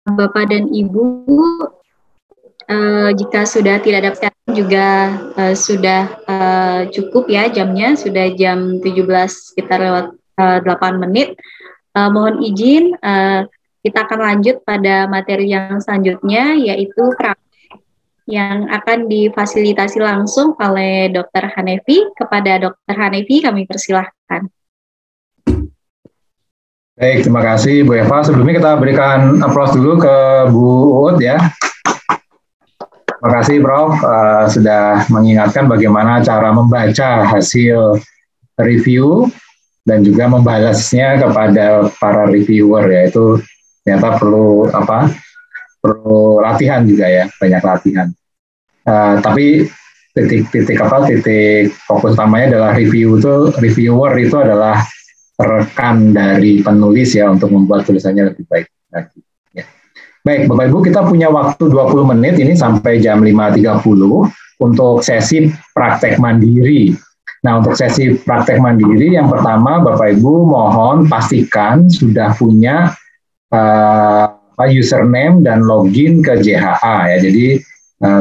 Bapak dan Ibu, jika sudah tidak dapat juga sudah cukup ya jamnya, sudah jam 17 sekitar lewat 8 menit. Mohon izin, kita akan lanjut pada materi yang selanjutnya, yaitu yang akan difasilitasi langsung oleh Dr. Hanefi. Kepada Dr. Hanefi kami persilahkan. Baik, terima kasih Bu Eva. Sebelumnya kita berikan aplaus dulu ke Bu Uut ya. Terima kasih Prof. Sudah mengingatkan bagaimana cara membaca hasil review dan juga membalasnya kepada para reviewer, yaitu ternyata perlu latihan juga ya, banyak latihan. Tapi titik fokus utamanya adalah reviewer itu adalah rekan dari penulis ya, untuk membuat tulisannya lebih baik lagi. Ya. Baik, Bapak Ibu, kita punya waktu 20 menit ini sampai jam 5.30 untuk sesi praktek mandiri. Nah, untuk sesi praktek mandiri yang pertama, Bapak Ibu mohon pastikan sudah punya username dan login ke JHA ya. Jadi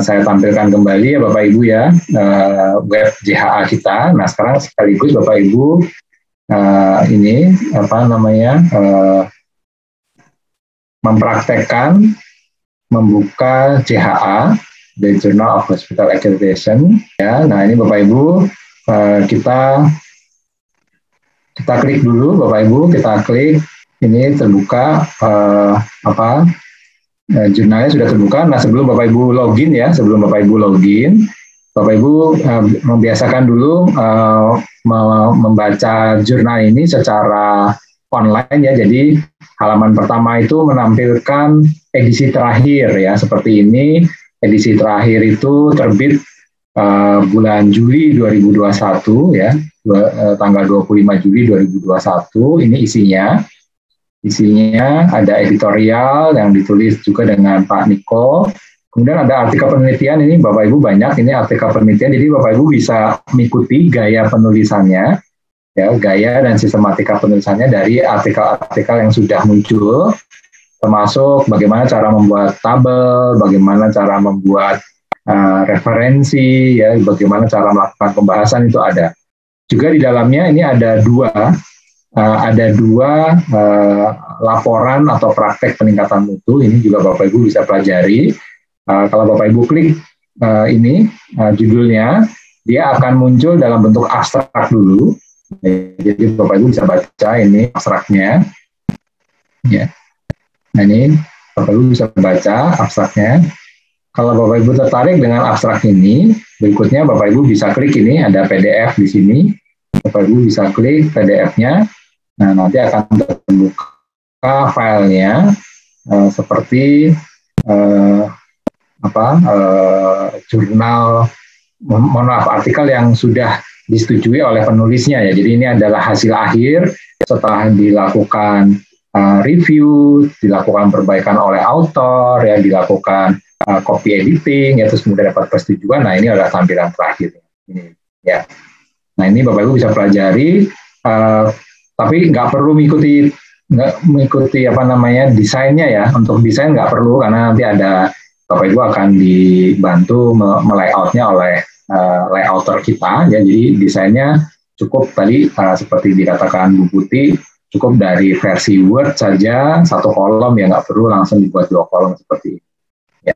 saya tampilkan kembali ya Bapak Ibu ya, web JHA kita. Nah, sekarang sekaligus Bapak Ibu mempraktekkan membuka JHA, the Journal of Hospital Accreditation ya. Nah, ini Bapak Ibu kita klik dulu Bapak Ibu, kita klik ini terbuka jurnalnya sudah terbuka. Nah, sebelum Bapak Ibu login ya, Bapak Ibu membiasakan dulu membaca jurnal ini secara online ya. Jadi halaman pertama itu menampilkan edisi terakhir ya, seperti ini. Edisi terakhir itu terbit bulan Juli 2021 ya, tanggal 25 Juli 2021. Ini isinya ada editorial yang ditulis juga dengan Pak Niko. Kemudian ada artikel penelitian, ini Bapak Ibu banyak, ini artikel penelitian, jadi Bapak Ibu bisa mengikuti gaya penulisannya, ya, gaya dan sistematika penulisannya dari artikel-artikel yang sudah muncul, termasuk bagaimana cara membuat tabel, bagaimana cara membuat referensi, ya, bagaimana cara melakukan pembahasan, itu ada. Juga di dalamnya ini ada dua laporan atau praktek peningkatan mutu, ini juga Bapak Ibu bisa pelajari. Kalau Bapak Ibu klik ini judulnya, dia akan muncul dalam bentuk abstrak dulu. Jadi Bapak Ibu bisa baca ini abstraknya. Ya. Nah, ini Bapak Ibu bisa baca abstraknya. Kalau Bapak Ibu tertarik dengan abstrak ini, berikutnya Bapak Ibu bisa klik ini, ada PDF di sini. Bapak Ibu bisa klik PDF-nya. Nah, nanti akan terbuka filenya seperti jurnal, artikel yang sudah disetujui oleh penulisnya ya. Jadi ini adalah hasil akhir setelah dilakukan review, dilakukan perbaikan oleh author, ya, dilakukan copy editing, ya, terus kemudian dapat persetujuan. Nah, ini adalah tampilan terakhir. Ini, ya. Nah, ini Bapak Ibu bisa pelajari, tapi nggak perlu mengikuti desainnya ya. Untuk desain nggak perlu, karena nanti ada Bapak Ibu akan dibantu melayoutnya oleh layouter kita, ya. Jadi desainnya cukup tadi seperti dikatakan Bu Putih, cukup dari versi Word saja, 1 kolom, ya, nggak perlu langsung dibuat 2 kolom seperti ini. Ya.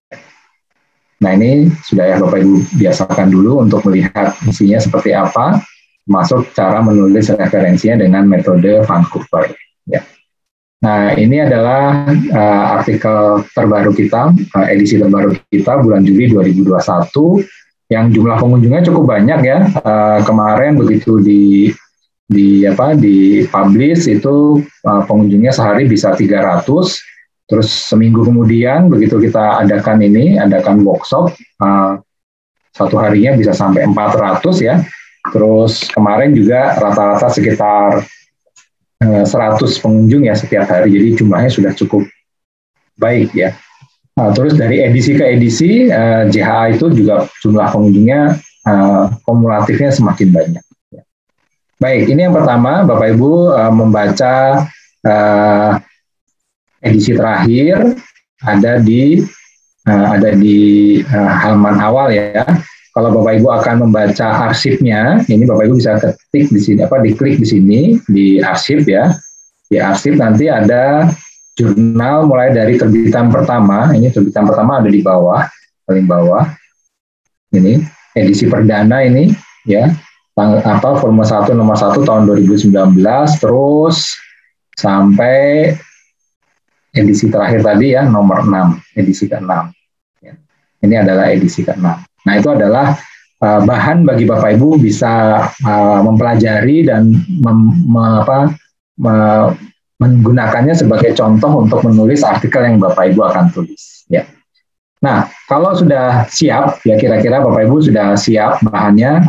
Nah, ini sudah ya Bapak Ibu biasakan dulu untuk melihat isinya seperti apa, termasuk cara menulis referensinya dengan metode Vancouver. Ya. Nah, ini adalah artikel terbaru kita, edisi terbaru kita bulan Juli 2021, yang jumlah pengunjungnya cukup banyak ya. Kemarin begitu di-publish itu pengunjungnya sehari bisa 300. Terus seminggu kemudian begitu kita adakan workshop, satu harinya bisa sampai 400 ya. Terus kemarin juga rata-rata sekitar 100 pengunjung ya setiap hari, jadi jumlahnya sudah cukup baik ya. Terus dari edisi ke edisi, JHA itu juga jumlah pengunjungnya kumulatifnya semakin banyak. Baik, ini yang pertama, Bapak Ibu membaca edisi terakhir ada di halaman awal ya. Kalau Bapak Ibu akan membaca arsipnya, ini Bapak Ibu bisa ketik di sini, diklik di sini di arsip ya. Di arsip nanti ada jurnal mulai dari terbitan pertama. Ini terbitan pertama ada di bawah, paling bawah. Ini edisi perdana ini ya. Volume 1 nomor 1 tahun 2019 terus sampai edisi terakhir tadi ya, nomor 6, edisi ke-6. Ya. Ini adalah edisi ke-6. Nah, itu adalah bahan bagi Bapak Ibu bisa mempelajari dan menggunakannya sebagai contoh untuk menulis artikel yang Bapak Ibu akan tulis. Ya. Nah, kalau sudah siap, ya kira-kira Bapak Ibu sudah siap bahannya,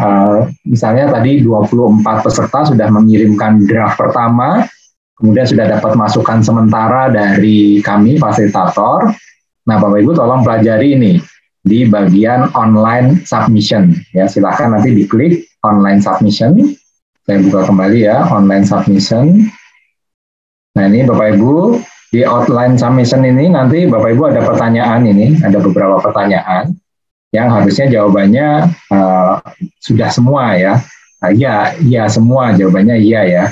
misalnya tadi 24 peserta sudah mengirimkan draft pertama, kemudian sudah dapat masukan sementara dari kami, fasilitator. Nah, Bapak Ibu tolong pelajari ini di bagian online submission. Ya, silakan nanti diklik online submission. Saya buka kembali ya, online submission. Nah, ini Bapak Ibu, di outline submission ini nanti Bapak Ibu ada pertanyaan ini, ada beberapa pertanyaan yang harusnya jawabannya sudah semua ya. Iya semua, jawabannya iya ya.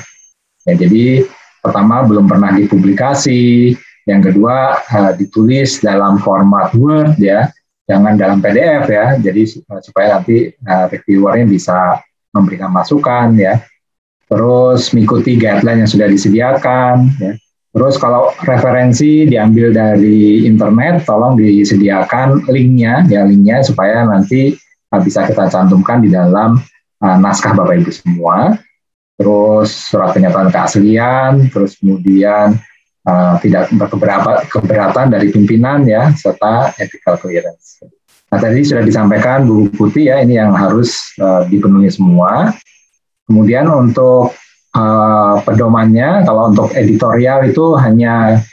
Ya, jadi pertama belum pernah dipublikasi, yang kedua ditulis dalam format Word ya, jangan dalam PDF ya, jadi supaya nanti reviewernya bisa memberikan masukan ya. Terus mengikuti guideline yang sudah disediakan ya. Terus kalau referensi diambil dari internet, tolong disediakan linknya supaya nanti bisa kita cantumkan di dalam naskah Bapak Ibu semua. Terus surat pernyataan keaslian, terus kemudian tidak keberatan dari pimpinan ya, serta ethical clearance. Nah, tadi sudah disampaikan buku putih ya, ini yang harus dipenuhi semua. Kemudian untuk pedomannya, kalau untuk editorial itu hanya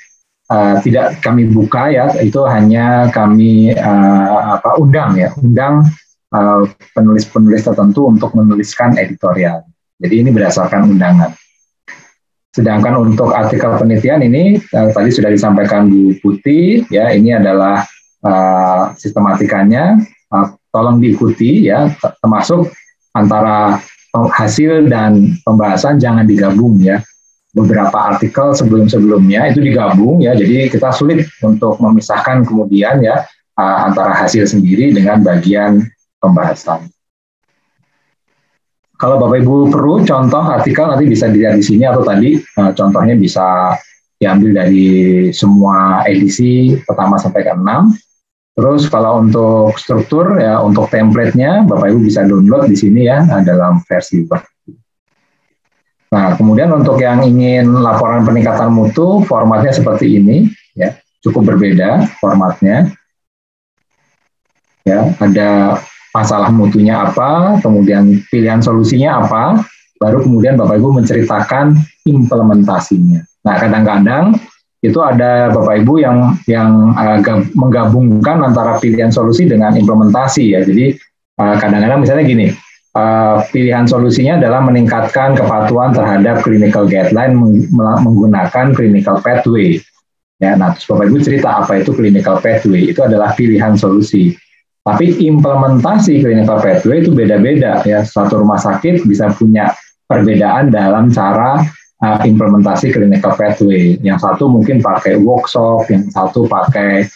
tidak kami buka ya, itu hanya kami undang penulis-penulis tertentu untuk menuliskan editorial. Jadi ini berdasarkan undangan. Sedangkan untuk artikel penelitian ini tadi sudah disampaikan Bu Putih ya, ini adalah sistematikanya, tolong diikuti ya, termasuk antara hasil dan pembahasan jangan digabung ya. Beberapa artikel sebelum-sebelumnya itu digabung ya, jadi kita sulit untuk memisahkan kemudian ya antara hasil sendiri dengan bagian pembahasan. Kalau Bapak Ibu perlu contoh artikel nanti bisa dilihat di sini, atau tadi contohnya bisa diambil dari semua edisi pertama sampai ke-6. Terus kalau untuk struktur ya, untuk template-nya Bapak Ibu bisa download di sini ya dalam versi Word. Nah, kemudian untuk yang ingin laporan peningkatan mutu, formatnya seperti ini ya, cukup berbeda formatnya. Ya, ada masalah mutunya apa, kemudian pilihan solusinya apa, baru kemudian Bapak Ibu menceritakan implementasinya. Nah, kadang-kadang itu ada Bapak Ibu yang menggabungkan antara pilihan solusi dengan implementasi ya. Jadi kadang-kadang misalnya gini, pilihan solusinya adalah meningkatkan kepatuhan terhadap clinical guideline menggunakan clinical pathway. Ya, nah terus Bapak Ibu cerita apa itu clinical pathway, itu adalah pilihan solusi. Tapi implementasi clinical pathway itu beda-beda ya. Suatu rumah sakit bisa punya perbedaan dalam cara implementasi clinical pathway. Yang satu mungkin pakai workshop, yang satu pakai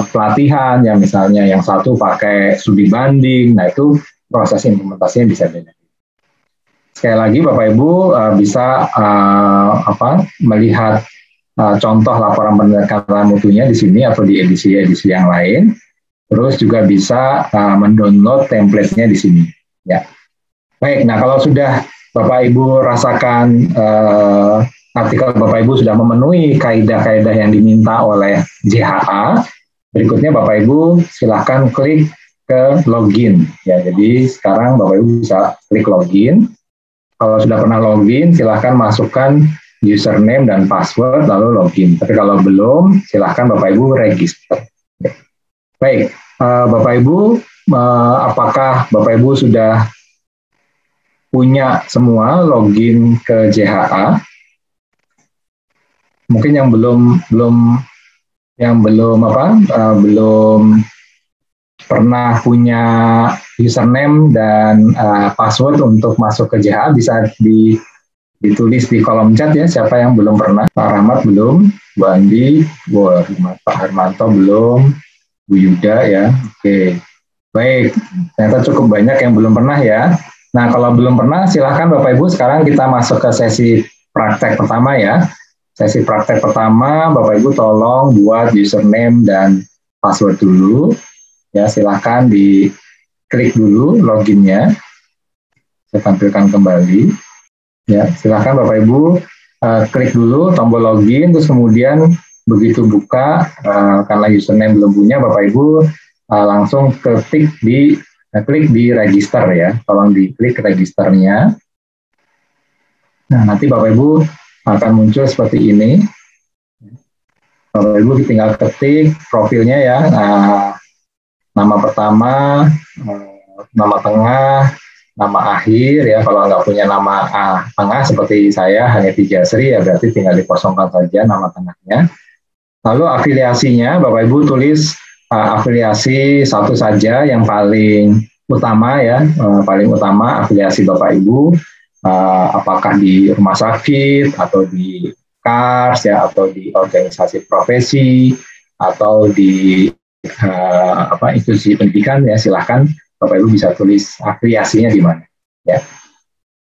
pelatihan, yang misalnya yang satu pakai studi banding. Nah, itu proses implementasinya bisa beda. Sekali lagi Bapak Ibu bisa melihat contoh laporan peningkatan mutunya di sini atau di edisi-edisi yang lain. Terus juga bisa mendownload template-nya di sini. Ya. Baik, nah kalau sudah Bapak Ibu rasakan artikel Bapak Ibu sudah memenuhi kaidah-kaidah yang diminta oleh JHA, berikutnya Bapak Ibu silahkan klik ke login. Ya, jadi sekarang Bapak Ibu bisa klik login. Kalau sudah pernah login, silahkan masukkan username dan password lalu login. Tapi kalau belum, silahkan Bapak Ibu register. Ya. Baik, Bapak Ibu, apakah Bapak Ibu sudah punya semua login ke JHA? Mungkin yang belum pernah punya username dan password untuk masuk ke JHA bisa ditulis di kolom chat ya, siapa yang belum pernah. Pak Rahmat belum, Bu Andi, Pak Hermanto belum, Bu Yuda ya. Oke, baik, ternyata cukup banyak yang belum pernah ya. Nah, kalau belum pernah silahkan Bapak Ibu sekarang kita masuk ke sesi praktek pertama ya. Sesi praktek pertama, Bapak Ibu tolong buat username dan password dulu. Ya, silahkan diklik dulu loginnya. Saya tampilkan kembali. Ya, silahkan Bapak Ibu klik dulu tombol login, terus kemudian begitu buka, karena username belum punya, Bapak Ibu langsung klik di register ya. Tolong diklik registernya. Nah, nanti Bapak Ibu akan muncul seperti ini. Bapak Ibu tinggal ketik profilnya ya. Nama pertama, nama tengah, nama akhir ya. Kalau nggak punya nama tengah seperti saya hanya Tijasri ya, berarti tinggal dikosongkan saja nama tengahnya. Lalu afiliasinya Bapak Ibu tulis afiliasi satu saja yang paling utama ya, paling utama afiliasi Bapak Ibu, apakah di rumah sakit atau di KARS ya, atau di organisasi profesi atau di institusi pendidikan ya, silahkan Bapak Ibu bisa tulis afiliasinya di mana ya.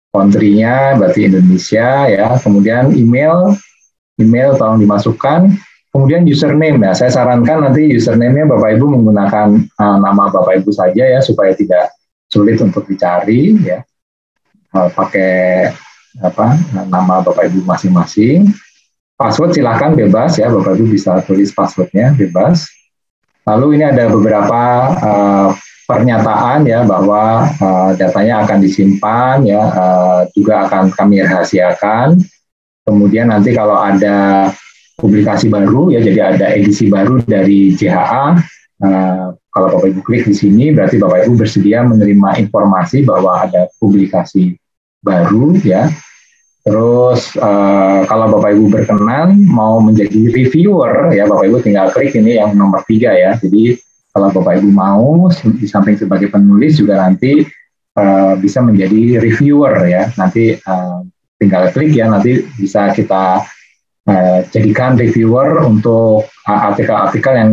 Country-nya berarti Indonesia ya, kemudian email tolong dimasukkan, kemudian username ya. Saya sarankan nanti username-nya Bapak Ibu menggunakan nama Bapak Ibu saja ya, supaya tidak sulit untuk dicari ya. Pakai nama Bapak Ibu masing-masing. Password silahkan bebas ya, Bapak Ibu bisa tulis passwordnya bebas. Lalu ini ada beberapa pernyataan ya, bahwa datanya akan disimpan ya, juga akan kami rahasiakan. Kemudian nanti kalau ada publikasi baru ya, jadi ada edisi baru dari JHA, kalau Bapak Ibu klik di sini berarti Bapak Ibu bersedia menerima informasi bahwa ada publikasi baru ya. Terus kalau Bapak Ibu berkenan mau menjadi reviewer ya, Bapak Ibu tinggal klik ini yang nomor 3 ya. Jadi kalau Bapak Ibu mau di samping sebagai penulis juga nanti bisa menjadi reviewer ya. Nanti tinggal klik ya, nanti bisa kita jadikan reviewer untuk artikel-artikel yang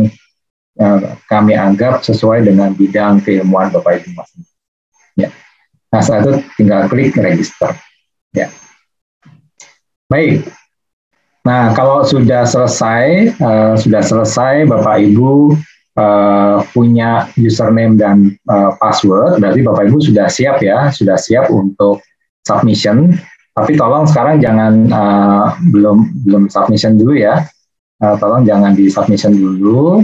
kami anggap sesuai dengan bidang keilmuan Bapak Ibu masing-masing. Ya. Nah, setelah itu tinggal klik register. Ya. Baik. Nah, kalau sudah selesai Bapak Ibu punya username dan password, berarti Bapak Ibu sudah siap ya, sudah siap untuk submission. Tapi tolong sekarang jangan belum submission dulu ya. Tolong jangan di submission dulu.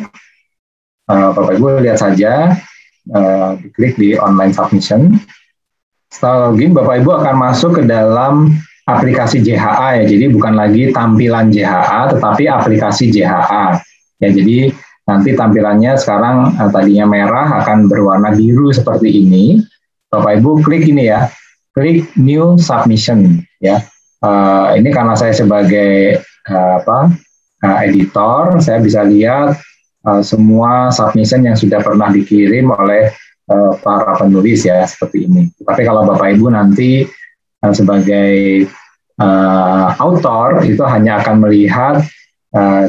Bapak Ibu lihat saja, diklik di online submission. Setelah login, Bapak Ibu akan masuk ke dalam aplikasi JHA ya, jadi bukan lagi tampilan JHA, tetapi aplikasi JHA. Ya, jadi nanti tampilannya sekarang tadinya merah akan berwarna biru seperti ini. Bapak Ibu klik ini ya, klik New Submission ya. Ini karena saya sebagai editor, saya bisa lihat semua submission yang sudah pernah dikirim oleh para penulis ya, seperti ini. Tapi kalau Bapak Ibu nanti sebagai author itu hanya akan melihat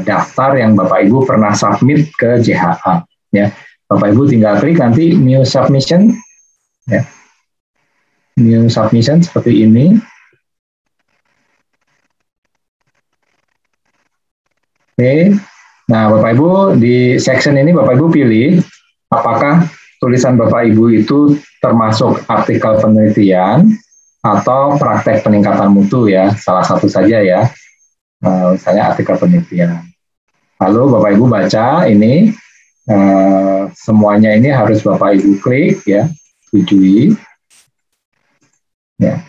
daftar yang Bapak Ibu pernah submit ke JHA ya. Bapak Ibu tinggal klik nanti new submission ya. New submission seperti ini. Oke. Nah, Bapak Ibu di section ini Bapak Ibu pilih apakah tulisan Bapak Ibu itu termasuk artikel penelitian atau praktek peningkatan mutu ya, salah satu saja ya, misalnya artikel penelitian. Lalu Bapak Ibu baca ini, semuanya ini harus Bapak Ibu klik ya, setujui. Ya.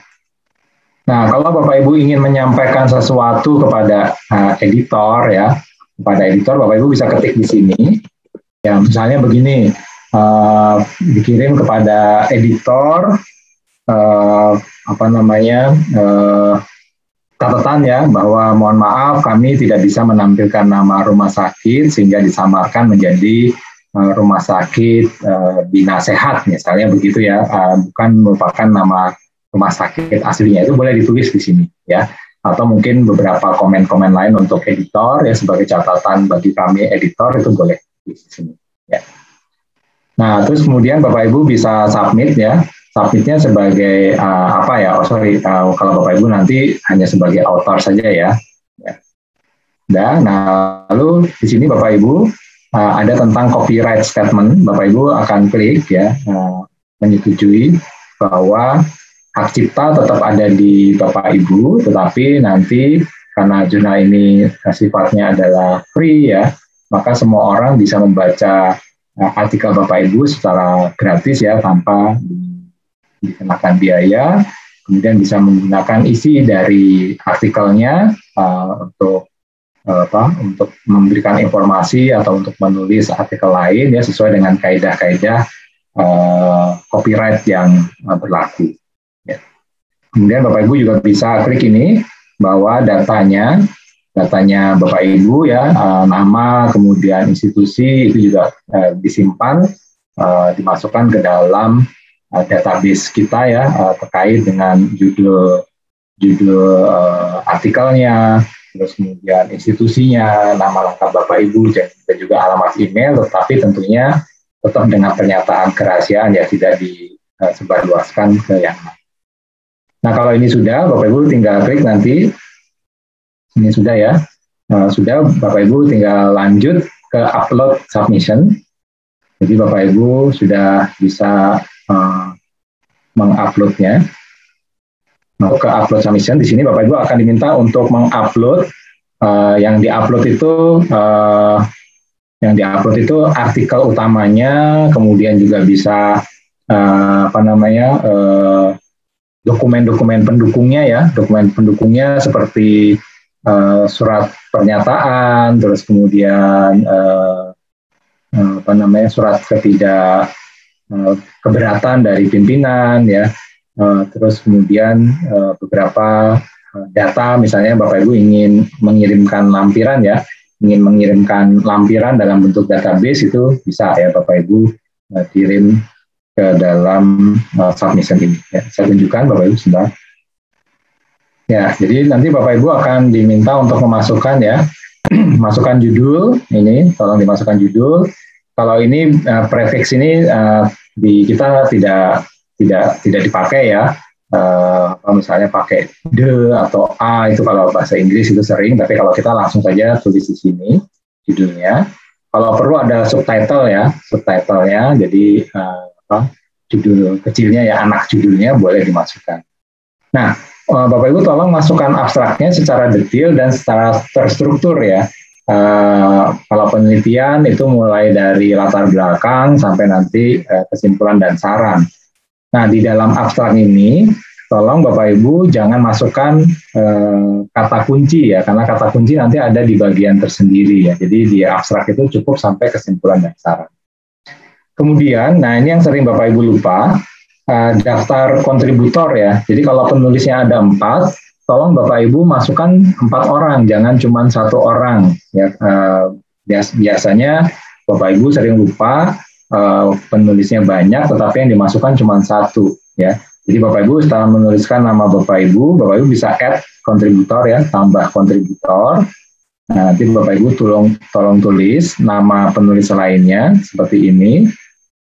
Nah, kalau Bapak Ibu ingin menyampaikan sesuatu kepada editor ya, Bapak Ibu bisa ketik di sini. Ya, misalnya begini, dikirim kepada editor, catatan ya, bahwa mohon maaf kami tidak bisa menampilkan nama rumah sakit sehingga disamarkan menjadi rumah sakit Bina Sehat misalnya begitu ya, bukan merupakan nama rumah sakit aslinya. Itu boleh ditulis di sini ya, atau mungkin beberapa komen-komen lain untuk editor ya, sebagai catatan bagi kami editor, itu boleh di sini ya. Nah, terus kemudian Bapak Ibu bisa submit ya. Submitnya sebagai kalau Bapak Ibu nanti hanya sebagai author saja ya. Nah, lalu di sini Bapak Ibu ada tentang copyright statement. Bapak Ibu akan klik ya, menyetujui bahwa hak cipta tetap ada di Bapak Ibu, tetapi nanti karena jurnal ini sifatnya adalah free ya, maka semua orang bisa membaca artikel Bapak Ibu secara gratis ya, tanpa dikenakan biaya. Kemudian bisa menggunakan isi dari artikelnya untuk memberikan informasi atau untuk menulis artikel lain ya, sesuai dengan kaidah-kaidah copyright yang berlaku. Ya. Kemudian Bapak Ibu juga bisa klik ini bahwa datanya Bapak Ibu ya, nama, kemudian institusi itu juga disimpan, dimasukkan ke dalam database kita ya, terkait dengan judul artikelnya, terus kemudian institusinya, nama lengkap Bapak Ibu, dan juga alamat email, tetapi tentunya tetap dengan pernyataan kerahasiaan ya, tidak disebarluaskan ke yang lain. Nah, kalau ini sudah, Bapak Ibu tinggal klik nanti, ini sudah ya, sudah, Bapak Ibu tinggal lanjut ke upload submission. Jadi Bapak Ibu sudah bisa menguploadnya. Nah, ke upload submission di sini Bapak Ibu akan diminta untuk mengupload yang diupload itu artikel utamanya, kemudian juga bisa dokumen-dokumen pendukungnya ya, dokumen pendukungnya seperti surat pernyataan, terus kemudian surat keberatan dari pimpinan ya, terus kemudian beberapa data, misalnya Bapak Ibu ingin mengirimkan lampiran ya, dalam bentuk database, itu bisa ya Bapak Ibu kirim ke dalam submission ini ya. Saya tunjukkan Bapak Ibu sudah. Ya, jadi nanti Bapak Ibu akan diminta untuk memasukkan ya, masukkan judul ini, tolong dimasukkan judul. Kalau ini prefix ini di kita tidak dipakai ya. Misalnya pakai the atau a, itu kalau bahasa Inggris itu sering, tapi kalau kita langsung saja tulis di sini judulnya. Kalau perlu ada subtitlenya, jadi judul kecilnya ya, anak judulnya boleh dimasukkan. Nah, Bapak Ibu tolong masukkan abstraknya secara detail dan secara terstruktur ya. Kalau penelitian itu mulai dari latar belakang sampai nanti kesimpulan dan saran. Nah, di dalam abstrak ini, tolong Bapak Ibu jangan masukkan kata kunci ya, karena kata kunci nanti ada di bagian tersendiri ya. Jadi di abstrak itu cukup sampai kesimpulan dan saran. Kemudian, nah ini yang sering Bapak Ibu lupa, daftar kontributor ya. Jadi kalau penulisnya ada 4, tolong Bapak Ibu masukkan 4 orang, jangan cuma 1 orang ya. Biasanya Bapak Ibu sering lupa, penulisnya banyak tetapi yang dimasukkan cuma 1 ya. Jadi Bapak Ibu setelah menuliskan nama Bapak Ibu bisa add kontributor ya, tambah kontributor. Nah, nanti Bapak Ibu tolong tulis nama penulis lainnya seperti ini,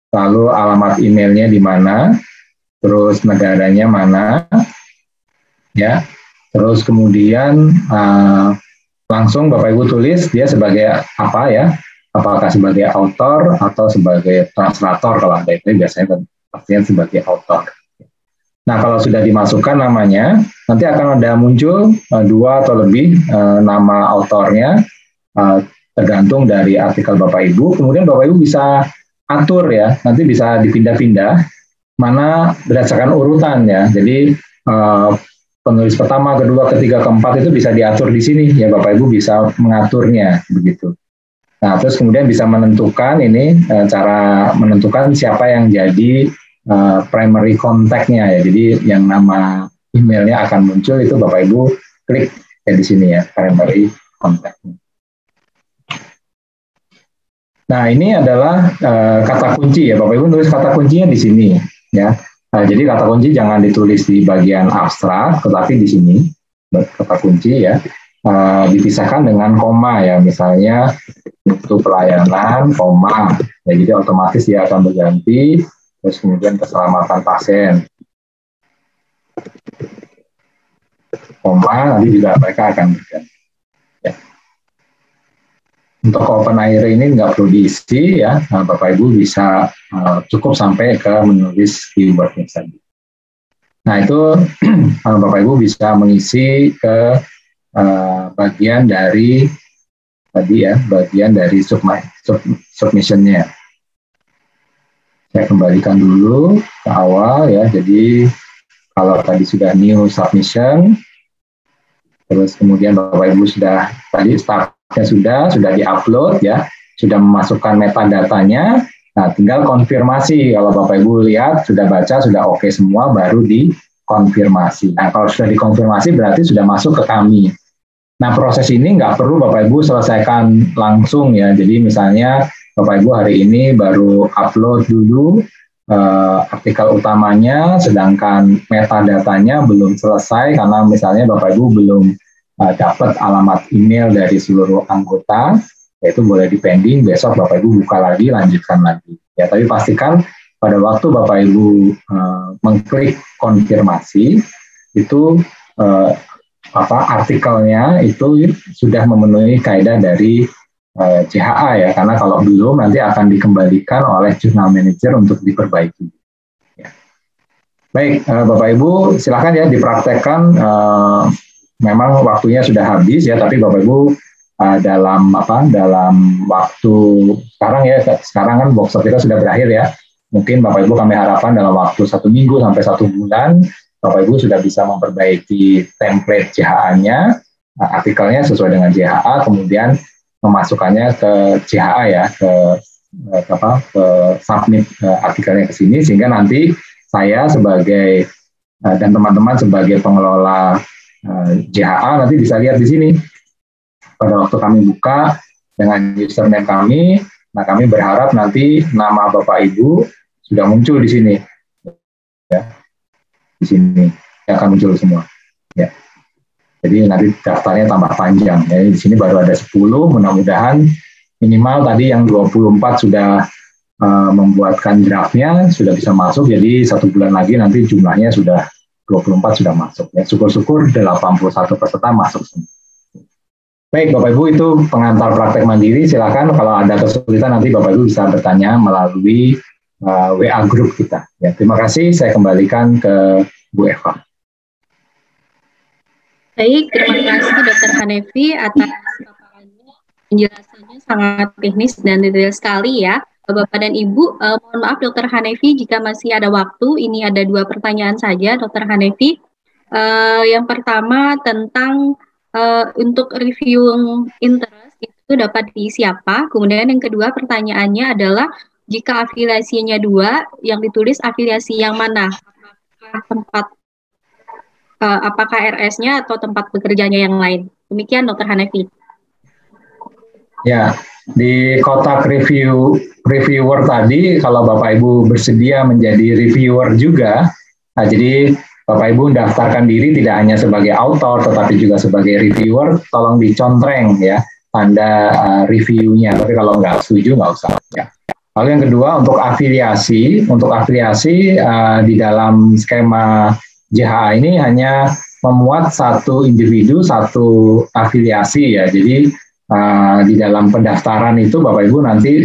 lalu alamat emailnya di mana, terus negaranya mana ya. Terus kemudian langsung Bapak Ibu tulis dia sebagai apa ya, apakah sebagai author atau sebagai translator, kalau ada itu biasanya pastinya sebagai author. Nah, kalau sudah dimasukkan namanya, nanti akan ada muncul 2 atau lebih nama autornya, tergantung dari artikel Bapak Ibu. Kemudian Bapak Ibu bisa atur ya, nanti bisa dipindah-pindah mana berdasarkan urutan ya. Jadi penulis pertama, kedua, ketiga, keempat itu bisa diatur di sini ya, Bapak Ibu bisa mengaturnya begitu. Nah, terus kemudian bisa menentukan ini, cara menentukan siapa yang jadi primary contact-nya ya. Jadi yang nama emailnya akan muncul itu Bapak Ibu klik ya di sini ya, primary contact. Nah, ini adalah kata kunci ya, Bapak Ibu tulis kata kuncinya di sini ya. Jadi kata kunci jangan ditulis di bagian abstrak, tetapi di sini kata kunci ya dipisahkan dengan koma ya, misalnya untuk pelayanan koma, ya jadi otomatis dia akan berganti, terus kemudian keselamatan pasien koma, nanti juga mereka akan berganti. Ya. Untuk open air ini nggak perlu diisi ya, Bapak Ibu bisa cukup sampai ke menulis keywordnya saja. Nah itu Bapak Ibu bisa mengisi ke bagian dari tadi ya, bagian dari submission-nya. Saya kembalikan dulu ke awal ya, jadi kalau tadi sudah new submission, terus kemudian Bapak Ibu sudah tadi startnya sudah diupload ya, sudah memasukkan metadatanya. Nah, tinggal konfirmasi. Kalau Bapak Ibu lihat sudah baca, sudah oke semua, baru dikonfirmasi. Nah, kalau sudah dikonfirmasi berarti sudah masuk ke kami. Nah, proses ini nggak perlu Bapak Ibu selesaikan langsung ya. Jadi misalnya Bapak Ibu hari ini baru upload dulu artikel utamanya, sedangkan metadatanya belum selesai karena misalnya Bapak Ibu belum dapat alamat email dari seluruh anggota, yaitu boleh dipending, besok Bapak Ibu buka lagi, lanjutkan lagi. Ya, tapi pastikan pada waktu Bapak Ibu mengklik konfirmasi, itu artikelnya itu sudah memenuhi kaidah dari JHA ya, karena kalau belum nanti akan dikembalikan oleh jurnal manager untuk diperbaiki. Ya. Baik, Bapak Ibu silakan ya dipraktekkan. Memang waktunya sudah habis ya, tapi Bapak Ibu dalam waktu sekarang kan workshop kita sudah berakhir ya. Mungkin Bapak Ibu kami harapkan dalam waktu 1 minggu sampai 1 bulan Bapak Ibu sudah bisa memperbaiki template JHA-nya, artikelnya sesuai dengan JHA, kemudian memasukkannya ke JHA ya, ke submit artikelnya ke sini, sehingga nanti saya sebagai dan teman-teman sebagai pengelola JHA nanti bisa lihat di sini. Pada waktu kami buka dengan username kami, nah kami berharap nanti nama Bapak Ibu sudah muncul di sini. Ya. Di sini akan muncul semua. Ya. Jadi nanti daftarnya tambah panjang. Ya. Di sini baru ada 10, mudah-mudahan minimal tadi yang 24 sudah membuatkan draftnya, sudah bisa masuk, jadi 1 bulan lagi nanti jumlahnya sudah 24 sudah masuk. Ya. Syukur-syukur 81 peserta masuk semua. Baik Bapak Ibu, itu pengantar praktek mandiri, silakan kalau ada kesulitan nanti Bapak Ibu bisa bertanya melalui WA grup kita. Ya, terima kasih, saya kembalikan ke Bu Eva. Baik, terima kasih Dr. Hanefi atas paparannya, penjelasannya sangat teknis dan detail sekali ya. Bapak dan Ibu, mohon maaf Dr. Hanefi jika masih ada waktu, ini ada 2 pertanyaan saja Dr. Hanefi. Yang pertama tentang untuk review interest itu dapat diisi apa? Kemudian yang kedua pertanyaannya adalah jika afiliasinya 2, yang ditulis afiliasi yang mana? Apakah RS-nya atau tempat bekerjanya yang lain? Demikian Dr. Hanefi. Ya, di kotak reviewer tadi, kalau Bapak Ibu bersedia menjadi reviewer juga, nah jadi Bapak Ibu daftarkan diri tidak hanya sebagai author, tetapi juga sebagai reviewer, tolong dicontreng ya, tanda reviewnya, tapi kalau nggak setuju nggak usah. Ya. Lalu yang kedua, untuk afiliasi di dalam skema JHA ini hanya memuat satu individu, satu afiliasi ya, jadi di dalam pendaftaran itu Bapak Ibu nanti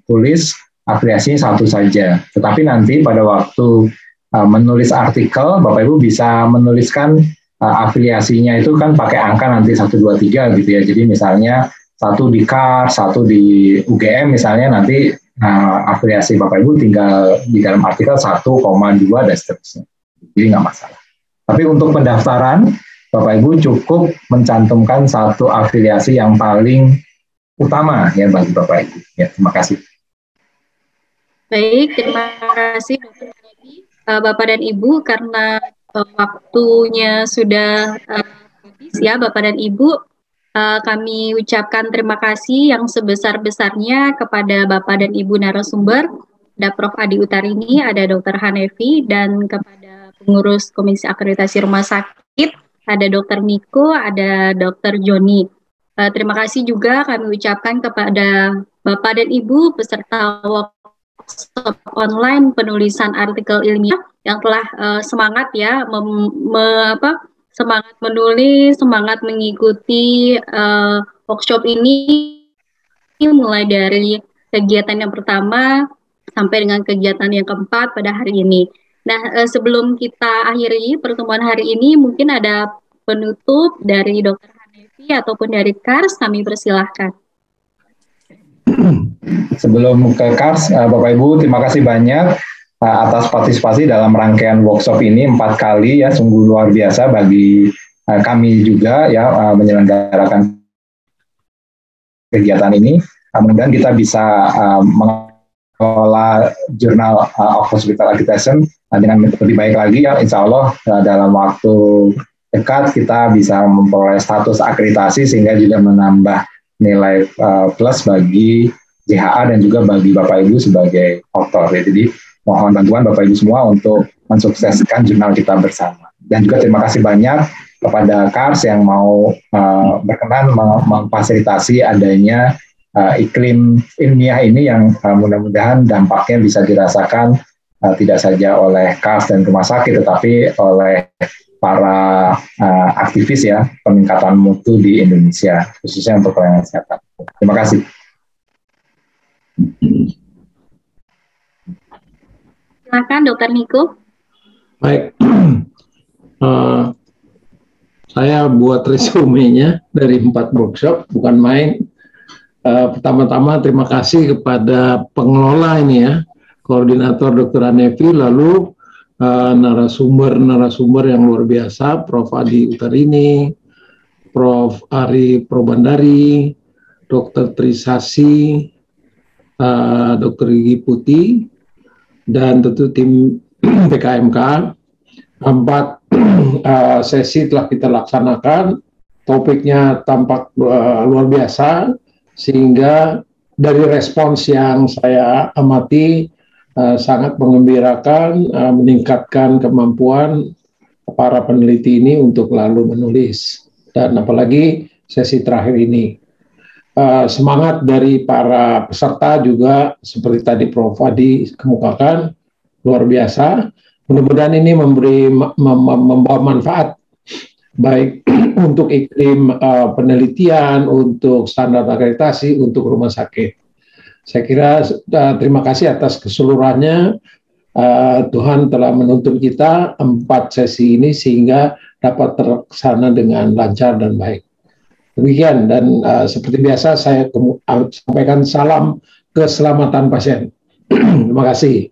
tulis afiliasinya satu saja. Tetapi nanti pada waktu menulis artikel, Bapak Ibu bisa menuliskan afiliasinya itu kan pakai angka nanti 1, 2, 3 gitu ya. Jadi misalnya 1 di KAR, 1 di UGM misalnya, nanti afiliasi Bapak Ibu tinggal di dalam artikel 1,2 dan seterusnya. Jadi nggak masalah. Tapi untuk pendaftaran, Bapak Ibu cukup mencantumkan satu afiliasi yang paling utama ya bagi Bapak Ibu. Ya, terima kasih. Baik, terima kasih Dr. Hanefi. Bapak dan Ibu, karena waktunya sudah habis, ya Bapak dan Ibu, kami ucapkan terima kasih yang sebesar-besarnya kepada Bapak dan Ibu narasumber, ada Prof. Adi Utarini, ada Dr. Hanefi, dan kepada pengurus Komisi Akreditasi Rumah Sakit, ada Dr. Niko, ada Dr. Joni. Terima kasih juga kami ucapkan kepada Bapak dan Ibu peserta workshop online penulisan artikel ilmiah yang telah semangat ya semangat menulis, semangat mengikuti workshop ini mulai dari kegiatan yang pertama sampai dengan kegiatan yang keempat pada hari ini. Nah, sebelum kita akhiri pertemuan hari ini, mungkin ada penutup dari Dr. Hanefi ataupun dari KARS, kami persilahkan. Sebelum ke KARS, Bapak Ibu, terima kasih banyak atas partisipasi dalam rangkaian workshop ini 4 kali ya, sungguh luar biasa bagi kami juga ya menyelenggarakan kegiatan ini. Mudah-mudahan kita bisa mengelola Journal of Hospital Accreditation dengan lebih baik lagi ya, insya Allah dalam waktu dekat kita bisa memperoleh status akreditasi sehingga juga menambah nilai plus bagi JHA dan juga bagi Bapak Ibu sebagai author. Ya. Jadi mohon bantuan Bapak Ibu semua untuk mensukseskan jurnal kita bersama. Dan juga terima kasih banyak kepada KARS yang mau berkenan memfasilitasi adanya iklim ilmiah ini yang mudah-mudahan dampaknya bisa dirasakan tidak saja oleh KARS dan rumah sakit, tetapi oleh para aktivis ya peningkatan mutu di Indonesia, khususnya untuk pelayanan kesehatan. Terima kasih. Silakan Dr. Niko. Baik, saya buat resumenya dari 4 workshop, bukan main. Pertama-tama terima kasih kepada pengelola ini ya, koordinator Dr. Hanefi, lalu narasumber yang luar biasa, Prof. Adi Utarini, Prof. Ari Probandari, Dr. Trisasi, Dr. Gigi Putih, dan tentu tim PKMK. 4 sesi telah kita laksanakan, topiknya tampak luar biasa, sehingga dari respons yang saya amati sangat mengembirakan, meningkatkan kemampuan para peneliti ini untuk lalu menulis, dan apalagi sesi terakhir ini. Semangat dari para peserta juga seperti tadi Prof. Adi kemukakan luar biasa. Mudah-mudahan ini membawa manfaat baik untuk iklim penelitian, untuk standar akreditasi, untuk rumah sakit. Saya kira terima kasih atas keseluruhannya. Tuhan telah menuntun kita 4 sesi ini sehingga dapat terlaksana dengan lancar dan baik. Demikian, dan seperti biasa saya sampaikan salam keselamatan pasien. Terima kasih.